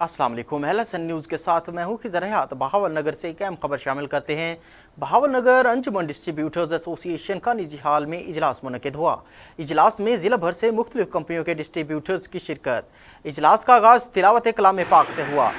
अस्सलाम वालेकुम। सन न्यूज़ के साथ मैं हूँ खिज़र हयात। बहावलनगर से एक अहम खबर शामिल करते हैं। बहावलनगर अंजुमन डिस्ट्रीब्यूटर्स एसोसिएशन का निजी हाल में इजलास मुनक़िद हुआ। इजलास में ज़िला भर से मुख्तलिफ कंपनियों के डिस्ट्रीब्यूटर्स की शिरकत। इजलास का आगाज़ तिलावत कलाम पाक से हुआ।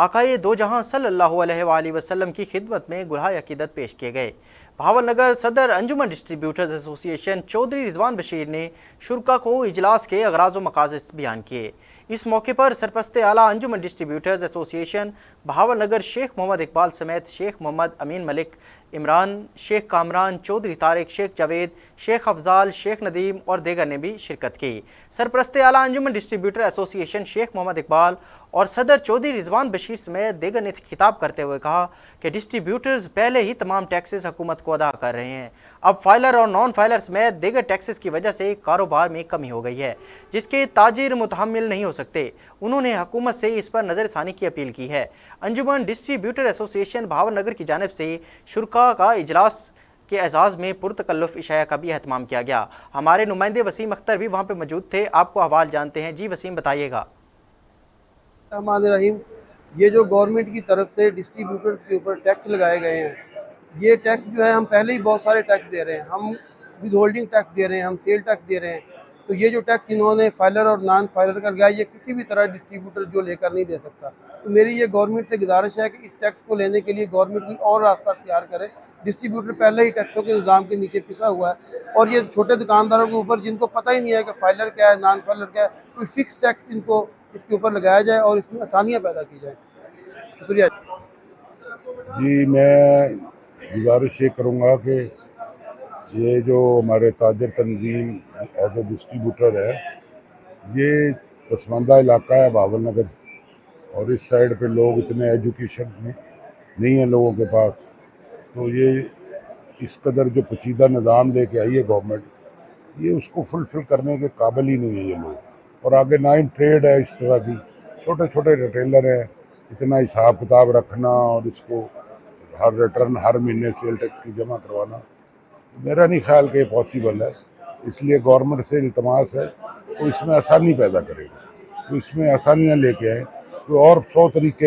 आकाए दो जहां सल्लल्लाहु अलैहि वसल्लम की खिदमत में गुलहाय अकीदत पेश किए गए। बहावलनगर सदर अंजुमन डिस्ट्रीब्यूटर्स एसोसिएशन चौधरी रिजवान बशीर ने शुरका को इजलास के अगराज़ व मकासद बयान किए। इस मौके पर सरपरस्त आला अंजुमन डिस्ट्रीब्यूटर्स एसोसिएशन बहावलनगर शेख मोहम्मद इकबाल समेत शेख मोहम्मद अमीन मलिक, इमरान, शेख कामरान, चौधरी तारिक, शेख जावेद, शेख अफजाल, शेख नदीम और दीगर ने भी शिरकत की। सरपरस्त आला अंजुमन डिस्ट्रीब्यूटर एसोसिएशन शेख मोहम्मद इकबाल और सदर चौधरी रिजवान बशीर समेत दीगर ने खिताब करते हुए कहा कि डिस्ट्रीब्यूटर्स पहले ही तमाम टैक्सेस हुकूमत को अदा कर रहे हैं। अब फाइलर और नॉन फाइलर समेत दीगर टैक्सेस की वजह से कारोबार में कमी हो गई है, जिसके ताजिर मुतहम्मिल नहीं हो सकते। उन्होंने हुकूमत से इस पर नज़रसानी की अपील की है। अंजुमन डिस्ट्रीब्यूटर एसोसिएशन बहावलनगर की जानिब से शुरका का इजलास के एजाज़ में पुरतकल्लुफ़ इशाया का भी एहतमाम किया गया। हमारे नुमाइंदे वसीम अख्तर भी वहाँ पर मौजूद थे। आपको अहवाल जानते हैं। जी वसीम, बताइएगा। रहीम, ये जो गवर्नमेंट की तरफ से डिस्ट्रीब्यूटर्स के ऊपर टैक्स लगाए गए हैं, ये टैक्स जो है हम पहले ही बहुत सारे टैक्स दे रहे हैं। हम विद होल्डिंग टैक्स दे रहे हैं, हम सेल टैक्स दे रहे हैं। तो ये जो टैक्स इन्होंने फाइलर और नॉन फाइलर का लगाया, ये किसी भी तरह डिस्ट्रीब्यूटर जो लेकर नहीं दे सकता। तो मेरी ये गवर्नमेंट से गुजारिश है कि इस टैक्स को लेने के लिए गवर्नमेंट कोई और रास्ता अख्तियार करे। डिस्ट्रीब्यूटर पहले ही टैक्सों के निज़ाम के नीचे पिसा हुआ है और ये छोटे दुकानदारों के ऊपर, जिनको पता ही नहीं है कि फाइलर क्या है, नॉन फाइलर क्या है, कोई फिक्स टैक्स इनको इसके ऊपर लगाया जाए और इसमें आसानियाँ पैदा की जाए। शुक्रिया जी। मैं गुजारिश ये करूँगा कि ये जो हमारे ताजर तंजीम एज ए डिस्ट्रीब्यूटर है, ये पसमानदा इलाका है बहावलनगर, और इस साइड पे लोग इतने एजुकेशन में नहीं है लोगों के पास। तो ये इस कदर जो पेचीदा निज़ाम लेके आई है गवर्नमेंट, ये उसको फुलफिल करने के काबिल ही नहीं है ये लोग। और आगे ना ही ट्रेड है इस तरह की, छोटे छोटे रिटेलर हैं, इतना हिसाब किताब रखना और इसको हर रिटर्न हर महीने सेल टैक्स की जमा करवाना, मेरा नहीं ख्याल कि पॉसिबल है। इसलिए गवर्नमेंट से इल्तमास है तो इसमें आसानी पैदा करेगा, तो इसमें आसानियाँ लेके आए, तो और 100 तरीके